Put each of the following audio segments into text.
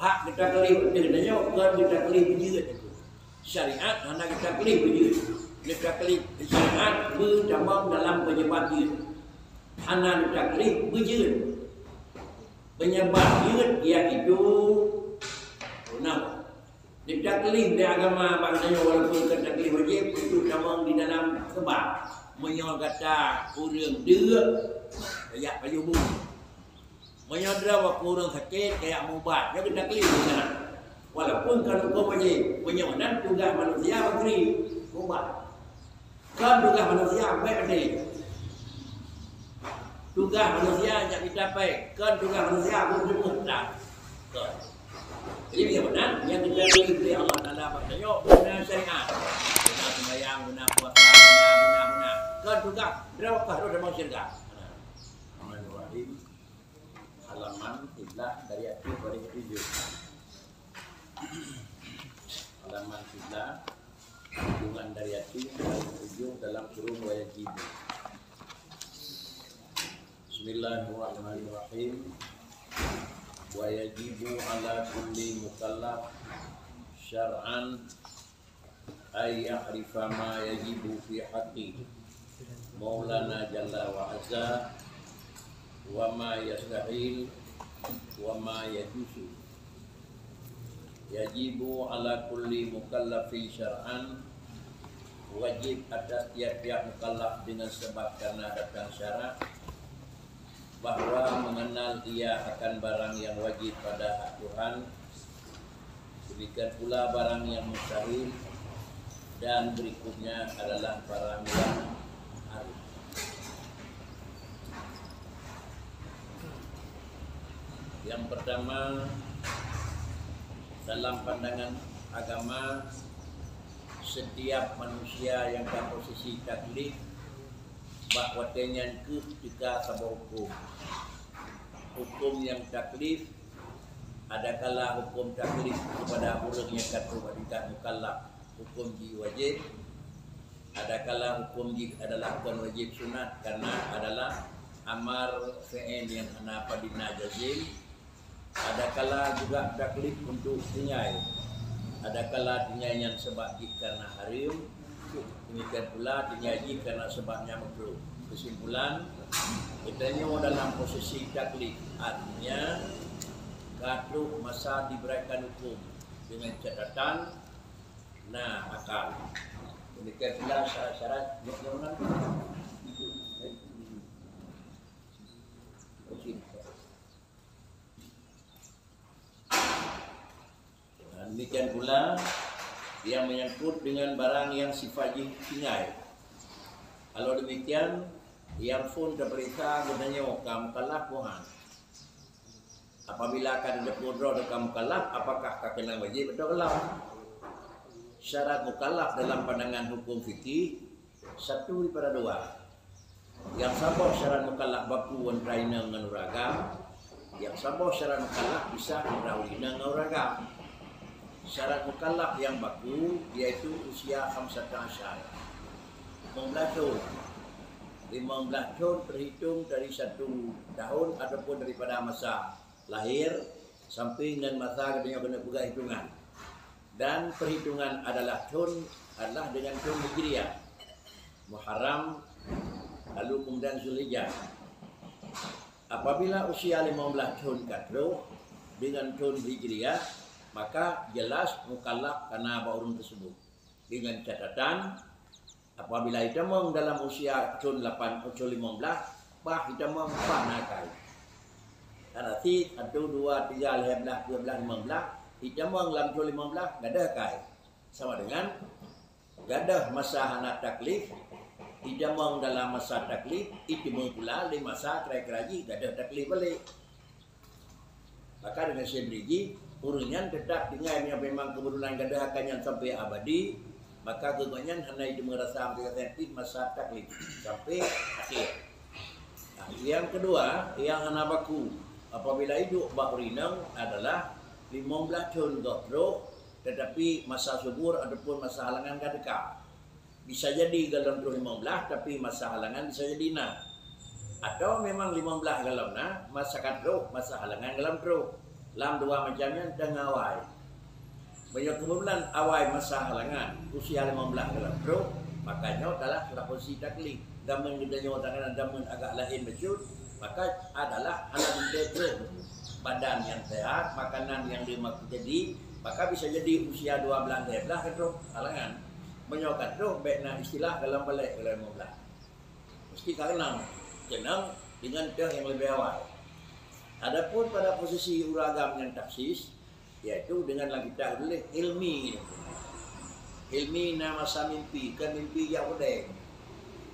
hak kita kelih dengannya kan kita kelih berjirut syariat hanya kita kelih berjirut kita kelih syariat bercabang dalam penyebar jirut hanya kita kelih berjirut penyebar jirut iaitu kita kelih di agama maksudnya walaupun kita kelih wajib itu cabang di dalam sebab menyol kata orang dia kayak kayu bumi menyodra waktu orang sakit kayak mubat dia kena kelih di sana walaupun kalau kau penyewanan tugas manusia beri mubat kan tugas manusia baik ada tugas manusia yang kita baik kan tugas manusia pun semua tak jadi bagaimana yang kita beri Allah Taala maksudnya guna syariat guna sembahyang guna puasa guna kan tugas berapa roda mau syurga halaman kiblat dari ayat pada 7 halaman kiblat hubungan dari ayat 7 dalam surah wajib. Bismillahirrahmanirrahim. Wa yajibu ala kulli mukallaf syar'an ay ya'rifa ma yajibu fi haqqi Maulana Jalla wa Azza wa ma yastahil wa ma yajuzu. Yajibu ala kulli mukallafin syar'an, wajib atas tiap-tiap mukallaf dengan sebab karena datang syarat bahwa mengenal ia akan barang yang wajib pada hak Tuhan, demikian pula barang yang mustahil, dan berikutnya adalah barang yang harus. Yang pertama, dalam pandangan agama, setiap manusia yang dalam posisi taklif bahawa tenyan ketika sebuah hukum yang taklif, adakala hukum taklif kepada orang yang kata wanita mukallaf hukum ji wajib, adakala hukum ji adalah bukan wajib sunat karena adalah amar fi'il yang ana padina jazim. Adakala juga taklif untuk tinggai, adakala tinggai yang sebab karena harim, demikian pula tinggai karena sebabnya makruh. Kesimpulan, kitanya dalam posisi taklif, artinya katu masa diberikan hukum dengan catatan akal. Demikian pula syarat bagaimana? Demikian pula yang menyangkut dengan barang yang sifatnya tinggal. Kalau demikian, yang pun terperiksa gunanya kamu mukallaf Tuhan. Apabila akan ada kudro kamu mukallaf, apakah kena wajib atau belum? Syarat mukallaf dalam pandangan hukum fikih satu daripada dua. Yang sabah syarat mukallaf baku wan raina dengan uraga, yang sabah syarat mukallaf bisa merawina dengan uraga. Syarat mukallaf yang baku yaitu usia 15 tahun 15 tahun terhitung dari 1 tahun ataupun daripada masa lahir sampai dengan masa katanya kena pegang hitungan, dan perhitungan adalah dengan tahun Hijriah Muharram lalu kemudian Zulhijjah. Apabila usia 15 tahun katro dengan tahun Hijriah, maka jelas mukallaf karena baurun tersebut, dengan catatan apabila hitamong dalam usia tahun 8 atau 15 bah hitamong panakai arti 1, 2, 3, 11, 12, 15 hitamong dalam tahun 15 gadah kai sama dengan gadah masa anak taklif. Hitamong dalam masa taklif itu pula di masa keraji gadah taklif balik. Maka dengan sebiji urunyan tetap dengan yang memang kebetulan gadah akan yang sampai abadi, maka keguanyan hanya itu merasa menjadi masa taklif sampai akhir. Nah, yang kedua, yang hana baku apabila hidup bakurinang adalah 15 tahun gotro, tetapi masa subur ataupun masa halangan kadeka. Bisa jadi dalam 15 tapi masa halangan bisa jadi atau memang 15 galau masa kadro, masa halangan dalam tro. Lam dua macamnya dan awai. Banyak kemudian awai masa halangan usia 15 dalam bro, makanya adalah sudah posisi taklif. Damun gedenya tangan damun agak lain becut, maka adalah anak bro. Badan yang sehat, makanan yang dimaksud jadi, maka bisa jadi usia 12 13 bro halangan. Menyokat bro baiknya istilah dalam balik dalam 15. Mesti karena jenang dengan teh yang lebih awal. Adapun pada posisi uragam yang taksis, yaitu dengan lagi kita boleh ilmi. Ilmi nama masa mimpi, kan mimpi yang udah.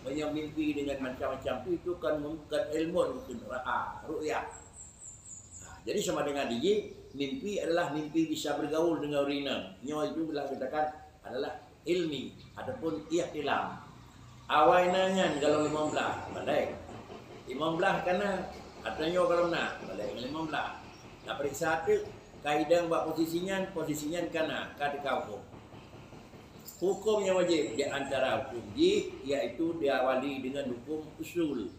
Banyak mimpi dengan macam-macam itu kan bukan ilmu, bukan ru'yah. Nah, jadi sama dengan DJ, mimpi adalah mimpi bisa bergaul dengan rina. Nyawa itu bila katakan adalah ilmi. Adapun ihtilam. Awal nanya kalau 15, balik. 15 karena artinya kalau nak balik 15. Nah periksa tu kaidah buat posisinya karena kata hukum yang wajib di antara hukum yaitu diawali dengan hukum usul.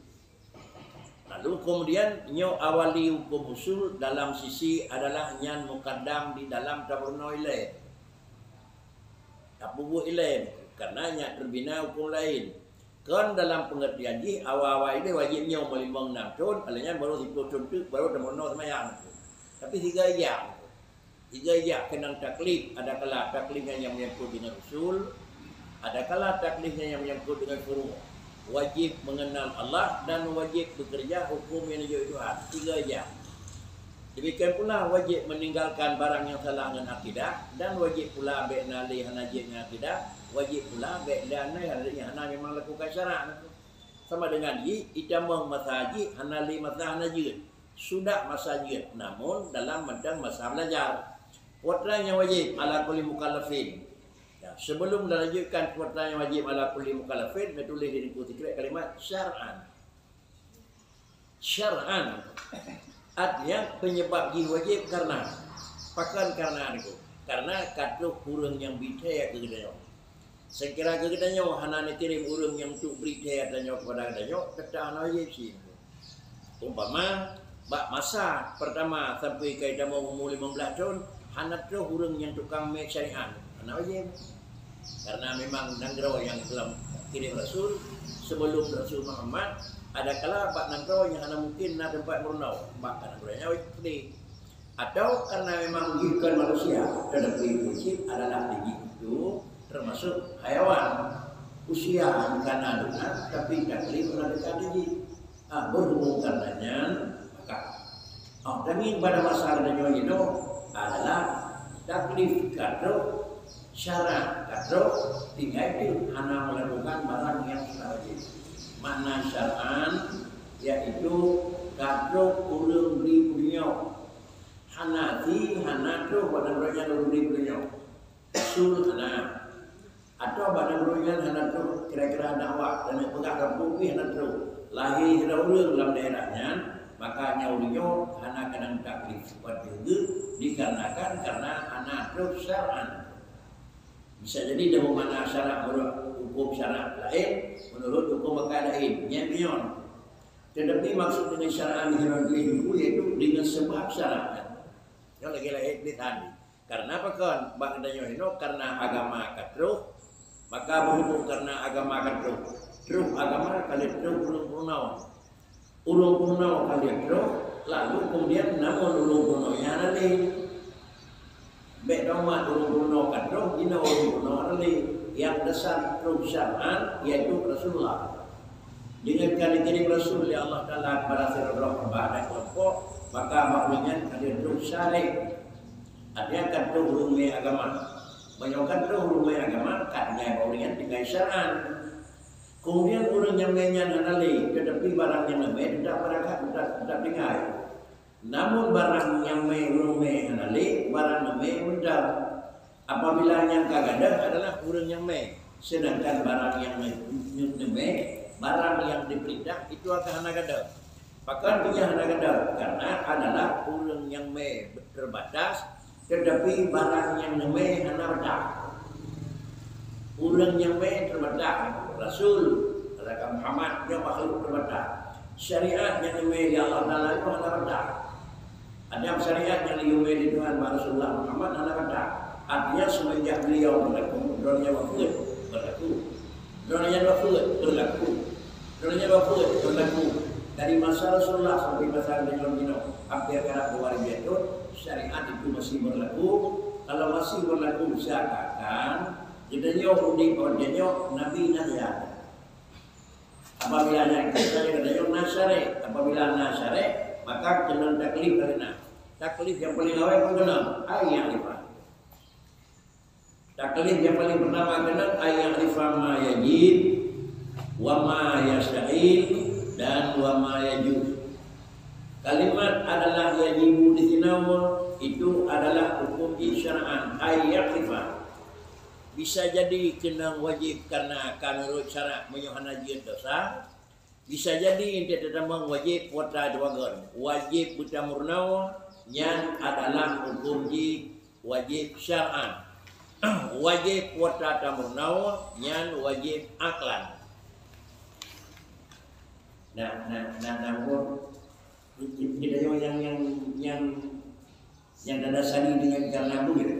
Lalu kemudian nyo awali hukum usul dalam sisi adalah nyan mukaddam di dalam taburno ilaih. Tabubu ilaih karena nyak terbina hukum lain. Kan dalam pengertian ji awal-awal ini wajibnya melimbang 6 tahun, alanya baru 10 tahun tu baru demono semayang. Tapi 3 jam kena taklif, ada kala taklifnya yang menyangkut dengan usul, ada kala taklifnya yang menyangkut dengan furu'. Wajib mengenal Allah dan wajib bekerja hukum yang dijauhi Tuhan. 3 jam. Demikian pula wajib meninggalkan barang yang salah dengan akidah dan wajib pula be'nali hanajib dengan akidah. Wajib pula be'lana yang hana memang lakukan syarat. Sama dengan itamah masajid hanali masa hanajid. Sudah masajid namun dalam madang masa belajar. Kuatran yang wajib ala kulli mukallafin. Ya, sebelum dilanjutkan kuatran yang wajib ala kulli mukallafin, ditulis di buku kalimat syar'an. Syar'an. Artinya penyebab wajib karena pakan karena itu. Karena kata kurang yang bidaya kegedanyo. Sekira kegedanyo hana kirim urang yang untuk bidaya danyo kepada kegedanyo, tetap wajib sih. Umpama bak masa pertama sampai kaidah mau umur 15 tahun, hana tu urang yang tukang mek syariat, hana wajib. Karena memang nanggro yang dalam kirim Rasul sebelum Rasul Muhammad ada kala bak nanggro yang hana mungkin nak tempat murnau, bak nanggro-nya wajib. Atau karena memang bukan manusia, tetapi wajib adalah itu termasuk hayawan. Usia karena adunan, tapi taklif menandakan diri. Berhubung karenanya maka tapi pada masa adanya itu adalah taklif kado syarat kado tinggal itu hanya melakukan barang yang sudah wajib. Makna syar'an yaitu kado ulung beri punya hanati hanatu pada beranya ulung beri punya sul hana atau pada beranya hanatu kira-kira dakwah dan pegang kampung hanatu lahir dahulu dalam daerahnya, maka nyaulinya hana kadang taklif seperti itu dikarenakan karena hana terus syar'an. Bisa jadi dalam mana syarat menurut hukum syarat lain, menurut hukum maka lain, nyempion. Tetapi maksud dengan syar'an itu yaitu dengan sebab syarat. Yang lagi lain di tadi. Karena apa kan? Bakadanya itu karena agama katruh, maka berhubung karena agama katruh. Terus agama kalian terus ulung punau kalian terus lalu kemudian namun ulung punaunya nanti bedomat ulung punau kan terus ina ulung punau nanti yang dasar terus syar'an yaitu Rasulullah dengan kali kirim Rasul ya Allah Taala kepada sirah dan kelompok maka maknanya kalian terus syar'i artinya kan terus ulung agama banyakan terus ulung agama katanya orang tinggal syar'an. Kemudian orang yang menyan anali, tetapi barang yang lemah tidak berangkat tidak dengar. Namun barang yang merumah anali, barang lemah mudah. Apabila yang kagada adalah orang yang meh, sedangkan barang yang lemah, barang yang diperintah itu akan anagada. Bahkan punya anagada karena adalah orang yang meh terbatas, tetapi barang yang lemah anagada. Orang yang meh terbatas. Rasul adalah Muhammad dia makhluk terbatas. Syariat yang dimiliki Allah Taala itu adalah terbatas. Ada syariat yang diumumkan Tuhan Rasulullah Muhammad anak kata artinya semenjak beliau berlaku dunia wafat berlaku dunia wafat berlaku dari masa Rasulullah sampai masa Nabi hampir kerap 2000 tahun syariat itu masih berlaku. Kalau masih berlaku seakan jadinya undi kodenya Nabi Nabi apabila ada katanya Nasare, apabila Nasare maka kena taklif karena taklif yang paling awal pun kena ayat lima. Taklif yang paling pertama kena ayat lima ma yajib, wa ma yastahil dan wa ma yajuz. Kalimat adalah yajibu di sini itu adalah hukum syar'an ayat lima. Bisa jadi kena wajib karena menurut syarat menyuhanajian dosa. Bisa jadi inti tetamang wajib wata dua wajib buta murnawa yang adalah hukum di wajib syar'an. Wajib wata tamurnawa yang wajib aklan. Nah, kita yang dasari dengan karena begitu.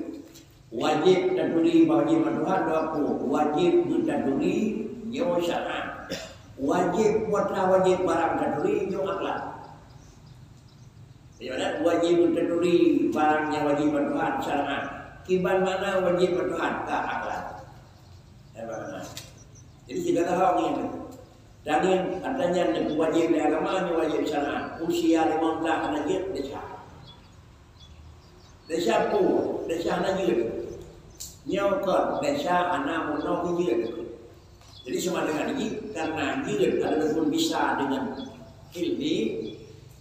Wajib taduri wajib Tuhan doaku wajib taduri nyawa syar'an. Wajib wajib barang taduri nyawa akhlak. Jadi wajib taduri barang yang wajib Tuhan syar'an. Kiban mana wajib Tuhan ka akhlak. Jadi segala hal ini. Dan katanya wajib di agama ni wajib syar'an. Usia 15 anak desa pu desa najir nyokot desa anak mono hijir. Jadi sama dengan ini karena hijir adalah pun bisa dengan ilmi.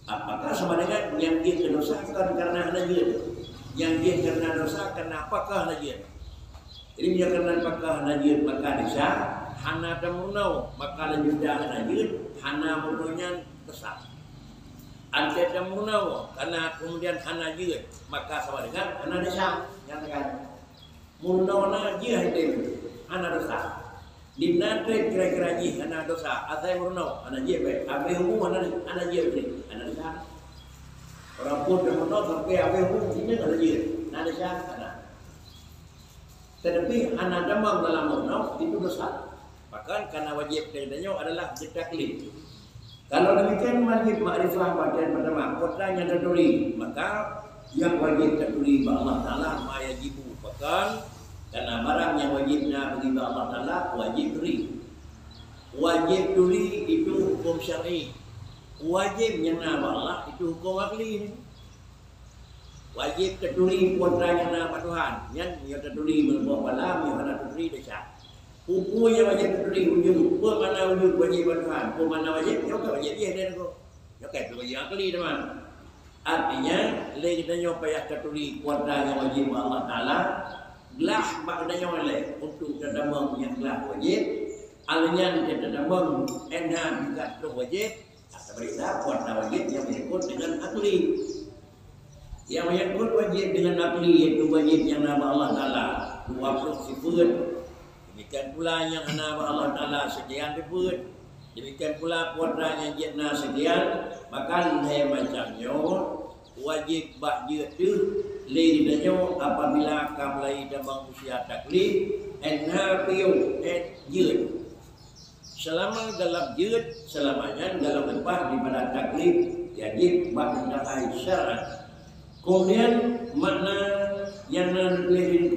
Apakah sama dengan yang dia dosa karena najir, yang dia karena dosa karena apakah najir. Jadi dia karena apakah najir maka desa hana tamunau maka lanjut najir hana mononya dosa. Ante tamunau karena kemudian hana jihad maka sama dengan hana desa yang kan munau na jihad itu hana dosa di nanti kira-kira jihad hana dosa asai munau hana jihad abe hukum hana jihad ini hana desa orang pun munau sampai abe hukum ini hana jihad hana desa hana tetapi hana damang dalam munau itu dosa bahkan karena wajib dengannya adalah ditaklif. Kalau demikian wajib ma'rifah bagian pertama kotanya taduri maka yang wajib taduri Allah Ta'ala ma yajibu bahkan karena barang yang wajibnya bagi Allah Ta'ala wajib duri. Wajib duri itu hukum syar'i. Wajib yang nama Allah itu hukum akli. Wajib taduri kotanya nama Tuhan yang taduri berbuat malam yang ada taduri desa. Hukumnya wajib terdiri ujung, mana ujung wajib Tuhan, mana wajib, ya wajib dia dan aku, ya itu wajib akli teman. Artinya, lagi kita nyoba ya terdiri kuasa yang wajib Allah Taala, gelah maknanya oleh untuk terdamang yang gelah wajib, alnya terdamang enak juga untuk wajib, atau berita kuasa wajib yang menyebut dengan akli. Yang menyebut wajib dengan akli yaitu wajib yang nama Allah Taala, dua sifat. Demikian pula yang nama Allah Ta'ala sekian disebut. Demikian pula puasa yang jena sekian. Maka lain macamnya wajib bak tu lainnya apabila kamlai dabang usia taklif enhapiu jud. Selama dalam jud selamanya dalam lepas daripada taklif wajib bak mendapat syarat. Kemudian makna yang nanti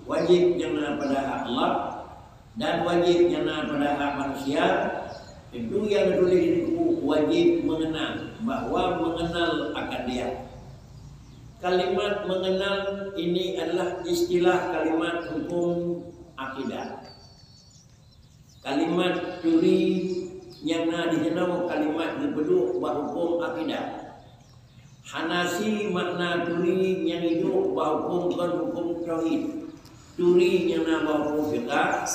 wajib yang pada Allah dan wajib yang pada hak manusia itu yang ditulis itu wajib mengenal bahwa mengenal akan dia. Kalimat mengenal ini adalah istilah kalimat hukum akidah. Kalimat curi yang dikenal kalimat dipeduk hukum akidah. Hanasi makna curi yang hidup hukum tauhid. Turi yang nama hukum fiqah,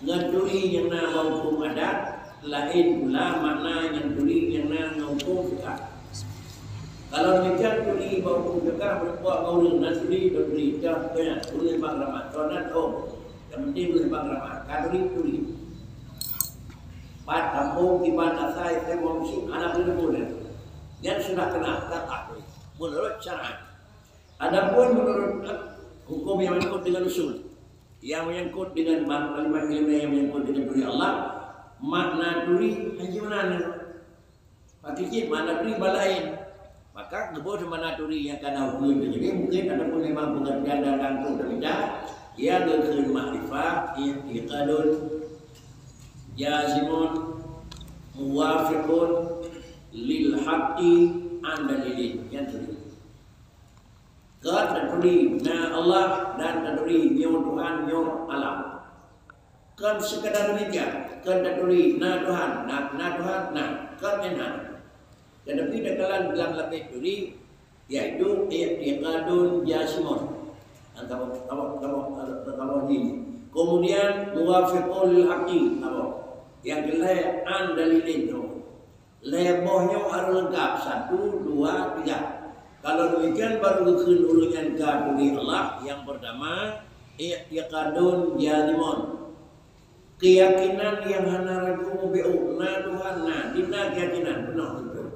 ngeturi yang nama hukum adat, lain pula makna yang turi yang nama hukum fiqah. Kalau demikian turi hukum fiqah berbuat maulid dan turi berturi dah banyak turi bang ramad, solat yang penting turi bang ramad, turi. Pat kampung kibat asai semua musim anak itu boleh. Yang sudah kena tak menurut syariat. Adapun menurut hukum yang menyangkut dengan usul, yang menyangkut dengan kalimat yang menyangkut dengan duri Allah, makna duri hanya hakiki makna duri balain. Maka gebor mana duri yang kana hukum jadi mungkin adapun memang pengertian dan langsung berbeda. Ia gekeun ma'rifah i'tiqadun jazimun muwafiqun lil haqqi an dalilin yang tadi. Kan taduri na Allah dan taduri nyo Tuhan nyo alam. Kan sekadar demikian. Kan taduri na Tuhan na Tuhan na kan enak. Tetapi dakalan dalam lebih duri yaitu i'tiqadun jazimun. Kalau ini kemudian muwafiqul lil haqqi yang gelai an dalilin tu lebohnya harus lengkap 1, 2, 3. Kalau demikian baru keun ulungan ka duri Allah. Yang pertama i'tiqadun jazimun, keyakinan yang hana ragu bi'u na Tuhan na dina keyakinan benar betul.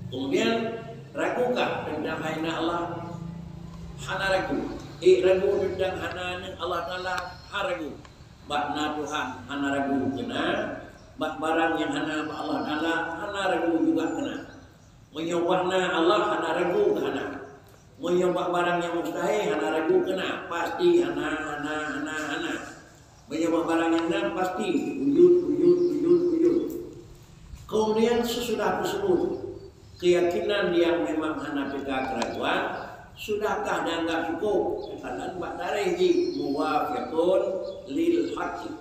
Kemudian ragukah tentang hina Allah? Hana ragu, ragu tentang hana Allah Taala haragu. Bakna Tuhan hana ragu kena, bak barang yang hana Allah Taala hana ragu juga kena. Menyembahna Allah hana ragu kena. Menyembah barang yang mustahil hana ragu kena, pasti hana. Menyembah barang yang hana pasti wujud. Kemudian sesudah tersebut keyakinan yang memang hana peka keraguan. Sudahkah dianggap cukup? Karena buat tarihi muwafiqun lil haqqi.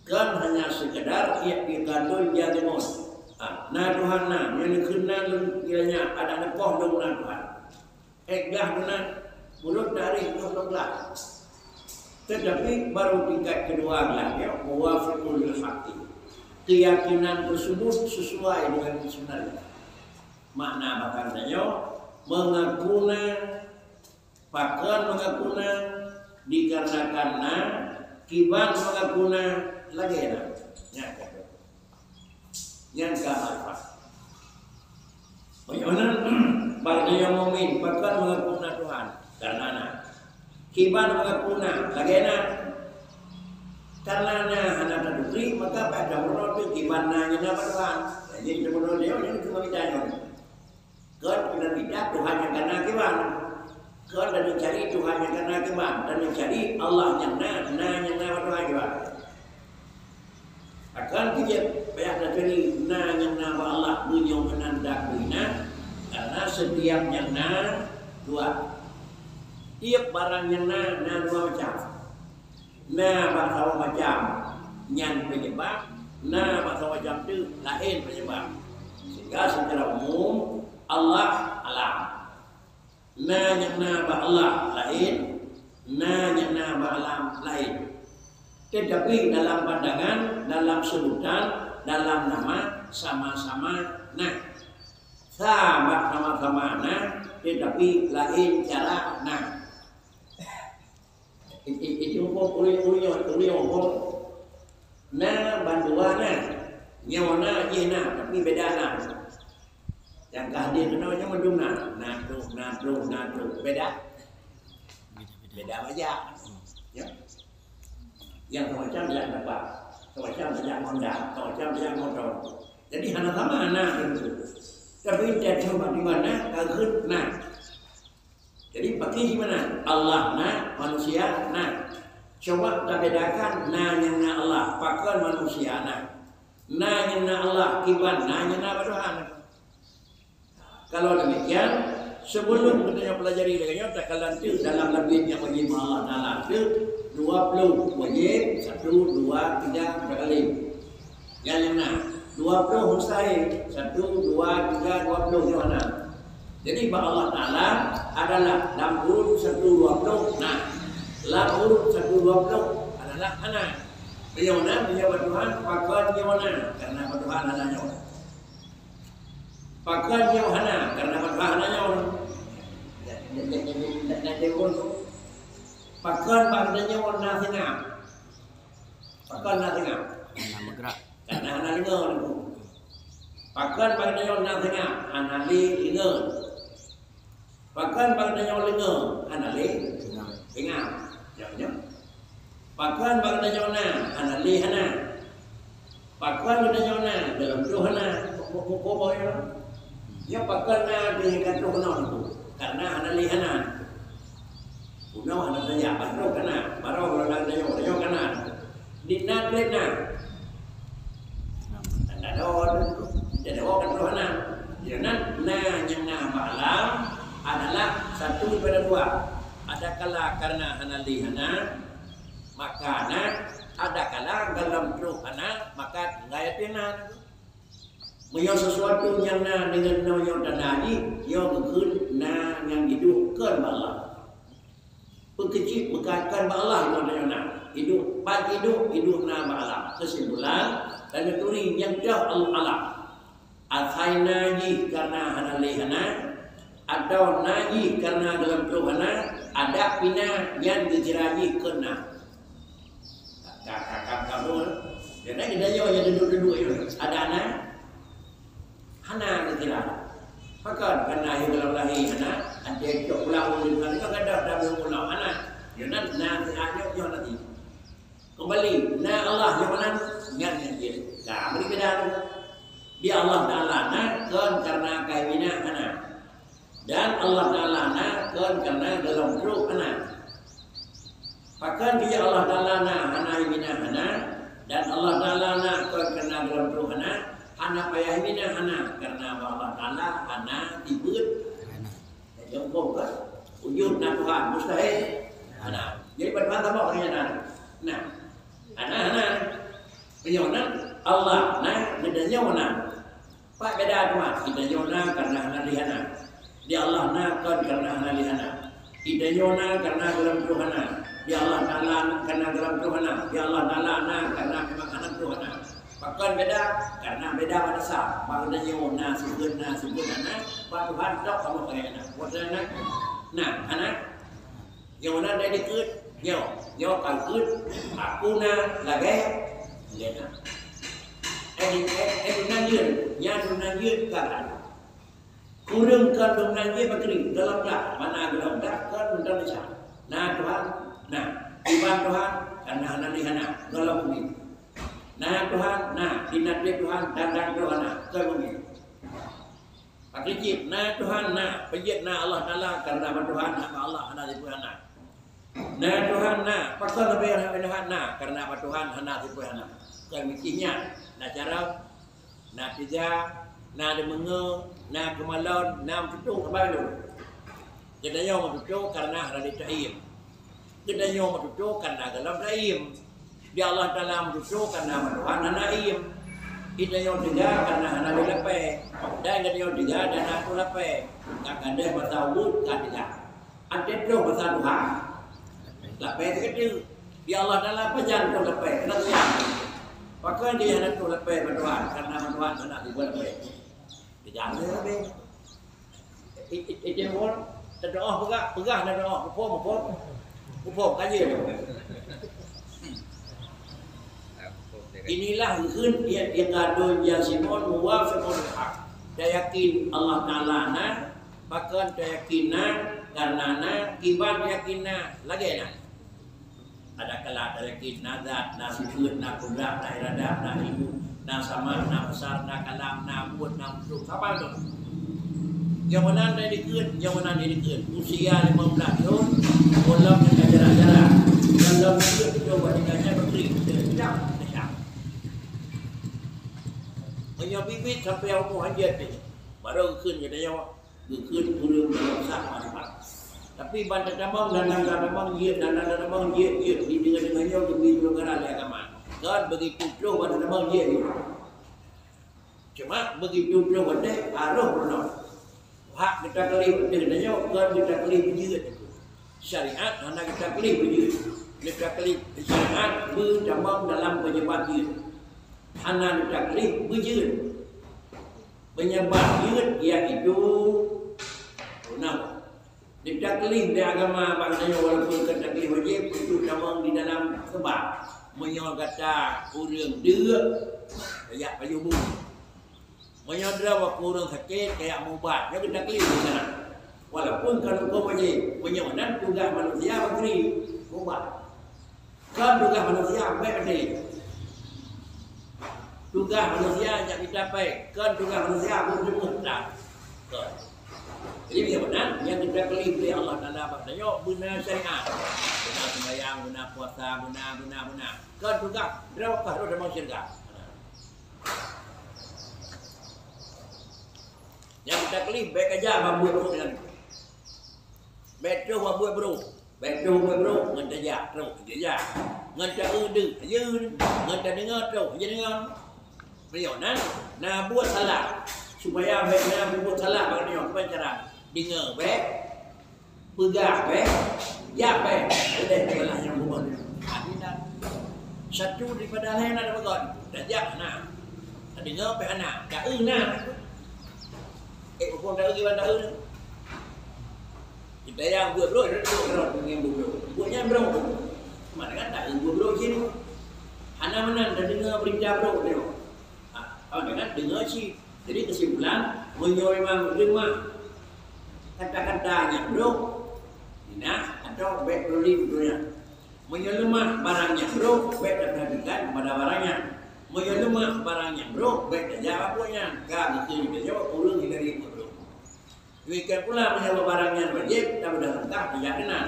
Kan hanya sekedar i'tiqadul jazimun. Na Tuhan na yang kena kiranya ada nepoh dong na Tuhan. Egah benar mulut dari Allah. Tetapi baru tingkat kedua lagi muwafiqul lil haqqi. Keyakinan tersebut sesuai dengan sebenarnya. Makna maknanya mengakuna pakan mengakuna dikarenakan kiban mengakuna lagi nyangka apa bagaimana pada yang mukmin pakan mengakuna Tuhan karena kiban mengakuna lagi karena hana tadukri maka pada menurut kiban nanya Tuhan jadi menurut dia yang cuma ditanya. Kan benar tidak Tuhan yang karena kiban. Kan dan mencari Tuhan yang karena kiban dan mencari Allah yang na Tuhan kiban. Akan kita banyak dari yang nama Allah punya menanda bina karena setiap yang dua. Tiap barang yang dua macam. Bahasa macam yang penyebab, bahasa macam itu lain penyebab. Sehingga secara umum Allah alam. Yang nama Allah lain, yang nama alam lain. Tetapi dalam pandangan, dalam sebutan, dalam nama sama-sama sama-sama tetapi lain cara Itu uliyo bantuan nyawana jena tapi beda yang kehadiran namanya mendungna nado beda aja ya yang semacam yang apa semacam yang Honda semacam yang motor jadi hanya sama tapi tidak coba di mana kagum jadi pakai gimana Allah manusia coba kita bedakan yang Allah pakai manusia yang Allah kiban yang Tuhan. Kalau demikian, sebelum kita pelajari dengannya, takalan itu dalam lebihnya wajib Allah Ta'ala itu 20 wajib, 1, 2, 3 kali. Yang 20 mustahil, 1, 2, 3, 20 gimana? Jadi Allah Ta'ala adalah dalam urut 1, 20. Dalam urut 1, 20 adalah anak. Bagaimana? Bagaimana Tuhan? Pakaian bagaimana? Karena Tuhan adanya. Pakaian yang hana karena hanya orang pakaian pakaiannya warna singa pakaian singa karena hana lengan Pakan pada yang nak tengah, anali ingat. Pakan pada yang lengar, anali ingat. Jangan. Pakan pada yang nak, anali hana. Pakan pada yang nak, dalam tu hana. Kau boleh. Ya pakan nak dengan tu hana tu. Karena anali hana. Pulau hana saja, baru kena. Baru kalau ada yang kena. Dinat lena. Anda don. Jadi orang rohana, jangan yang malam adalah satu daripada dua. Ada kala karena analihana, maka ada kala dalam rohana, maka gaya pena. Menyo sesuatu yang dengan noyo tanadi, yo gekun yang hidup kan Allah. Pekecil bekatkan Allah hidup pagi hidup na Allah. Kesimpulan dan turi yang jauh Allah. Athai naji karena analihana, atau naji karena dalam rohana, ada pina yang dijeraji kena. Kakak kamu, jadi kita jauh yang duduk itu ada anak, hana dijeraji. Maka karena yang dalam lahir anak, ada cok pulau di mana kan ada dalam pulau anak, jangan nanti anak yang nanti kembali. Nah Allah yang mana yang dia, nah beri beda. Dia Allah Ta'ala nakon karena kaibina anak. Dan Allah Ta'ala nakon karena dalam ruh anak. Bahkan dia Allah Ta'ala anak ibina anak. Dan Allah Ta'ala nakon karena dalam ruh anak. Anak payah ibina anak. Karena Allah Ta'ala anak tibut. Jongkong kan. Wujud na Tuhan mustahil anak. Jadi pada tambah orangnya anak. Nah, anak-anak penyonan Allah bedanya mana? Pak beda cuma kita nyona karena analihana. Dia Allah nakon karena analihana. Kita nyona karena dalam Tuhana. Dia Allah Ta'ala karena dalam Tuhana. Dia Allah Ta'ala karena memang anak Tuhana. Bahkan beda karena beda pada saat. Bahagia nyona sebut anak. Pak Tuhan tak kamu kayak anak. Buat anak. Nah anak nyona dari kut. Nyo kalkut. Aku lagi. Lena. Nanjir, yang nanjir kan. Kurang kan nanjir berkering dalam dah. Mana dalam dah kan dalam dah. Nah Tuhan, nah ibadah Tuhan karena analihana dalam bumi. Nah Tuhan, nah dinati Tuhan dan Tuhan dalam bumi. Pakicip, nah Tuhan, nah pejit, nah Allah Ta'ala karena Tuhan, nah Allah anak Tuhan. Nah Tuhan, nah pasal lebih Tuhan, nah karena Tuhan anak Tuhan. Kemisinya, nak cara, nak tiga, nak demenge, nak kemalon, nak tutup apa itu? Kita yang tutup karena ada taim. Kita yang tutup karena dalam taim. Dia Allah Ta'ala tutup karena Tuhan naim. Kita yang tiga karena anak lepe. Dan kita yang tiga dan aku lepe. Tak ada bahasa wud ketiga. Ada tu bahasa Tuhan. Lepe itu kecil. Dia Allah Ta'ala pejan tu lepe. Kenapa? Maka dia nak tu lepas berdoa karena berdoa nak dibuat lepas. Dia jangan lepas. Itu pun terdoa pegah nak doa, upom kaji. Inilah hun yang kadun yang Simon muwafiqul haq. Dia yakin Allah Ta'ala bahkan dia yakin karena kibat yakin lagi ada kala ada yakin nadat, nasibut, nakudrat, iradat, hidup, sama, besar, kalam, buat, busuk, apa itu? Yang mana dia dikut, usia 15 tahun, bolam dengan jarak-jarak, dalam hidup itu wanitanya berkering, tidak. Punya bibit sampai umur hajat ni, baru kekun jadi awak, kekun kurang dalam sah. Tapi banyak damang dan damang dia di dengan lebih negara agama. Kan begitu jauh banyak damang dia. Cuma begitu jauh banyak arah benar. Hak kita kali dengannya kan kita kali berjihad. Syariat hanya kita kali berjihad. Kita kali syariat berdamang dalam penyebar jihad. Hanya kita kali berjihad. Penyebar jihad iaitu ditaklif di agama maknanya walaupun taklif wajib itu damang di dalam sebab menyo kata urang dia ya payubu menyodra waktu orang sakit kayak mubat, dia kena klik di sana. Walaupun kalau kau menyonan tugas manusia beri mubat, kan tugas manusia baik ni. Tugas manusia yang kita baik, kan tugas manusia pun semua tak. Jadi dia benar, yang kita klik oleh Allah Taala maksudnya benar syariat, benar sembahyang, benar puasa, benar. Kan tugas berapa harus dalam syariat. Yang kita klik baik aja membuat bro dengan betul membuat bro ngenta terus dia ngenta ngenta dengar terus dengar perionan nah buat salah supaya baiknya buat salah bagaimana apa cara dengar baik pegang baik ya baik ada salah yang buat ada satu daripada lain ada bagon dan jak nah dengar baik anak tak nah pun dah gimana dah kita yang buat bro dengan buatnya bro mana kan tak buat bro sini anak menan dah dengar berita bro tengok kan dengar sih jadi kesimpulan memang lemah kata-katanya bro nah atau baik beli betulnya menyelemah barangnya bro baik terhadapkan pada barangnya menyelemah barangnya bro baik jawab punya gak mesti dijawab ulang dari bro. Demikian pula menyewa barangnya wajib tapi dah lengkap keyakinan.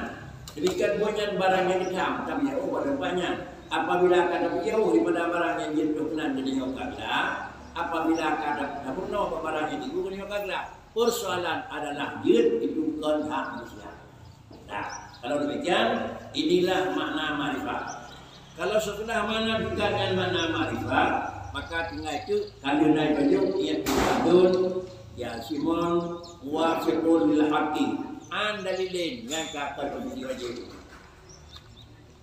Demikian punya barangnya hitam tapi jauh pada banyak. Apabila kadang jauh daripada barang yang jatuh kenan jadi nyokagla, apabila kadang penuh barang yang digu nyokagla, persoalan adalah jid itu kan hak manusia. Nah, kalau demikian inilah makna marifat. Kalau sesudah mana dengan makna marifat, maka tinggal itu kalau naik baju ia tukadun ya Simon wa sekul bil haqi an dalilin yang kata kunci wajib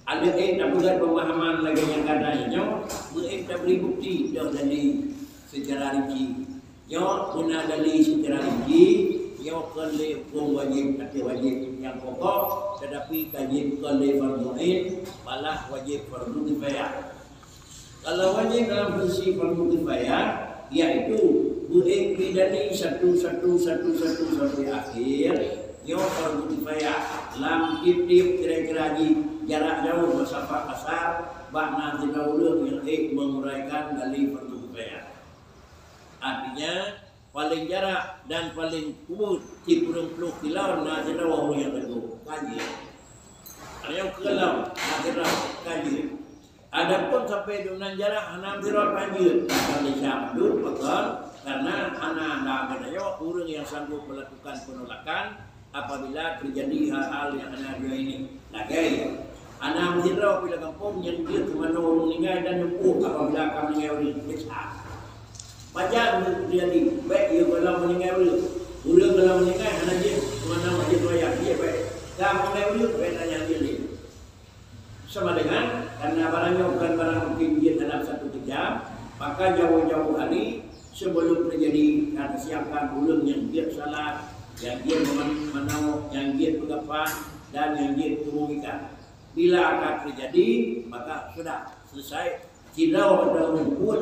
ada yang bukan pemahaman lagi yang katanya tak beri bukti dah dari secara rinci yo guna dari secara rinci yo kali hukum wajib atau wajib yang pokok tetapi kaji kali fardu ain malah wajib fardu kifayah. Kalau wajib dalam posisi fardu kifayah yaitu boleh bidani satu sampai akhir yang fardu kifayah lam tip kira-kira jarak jauh masalah kasar makna tindaulun yang menguraikan dari fardu kifayah. Artinya paling jarak dan paling kubur 30 kilo nah tindaul yang teguh kaji yang kelam akhirnya kaji. Adapun sampai dengan jarak 6 kilo kaji akan dicampur betul karena anak namanya orang yang sanggup melakukan penolakan apabila terjadi hal-hal yang ada ini. Lagi, anak menghirau bila kampung yang dia kemana orang meninggal dan nempuh apabila kami meninggal besar. Macam terjadi baik ia kalau meninggal orang kalau meninggal anak dia kemana masjid raya dia baik. Dah meninggal baik tanya dia ni. Sama dengan karena barangnya bukan barang mungkin dia dalam satu jam maka jauh-jauh hari sebelum terjadi kata siapkan ulang yang dia salat, yang dia menau, yang dia pegapan dan yang dia kemudikan. Bila akan terjadi maka sudah selesai. Tidak ada rumput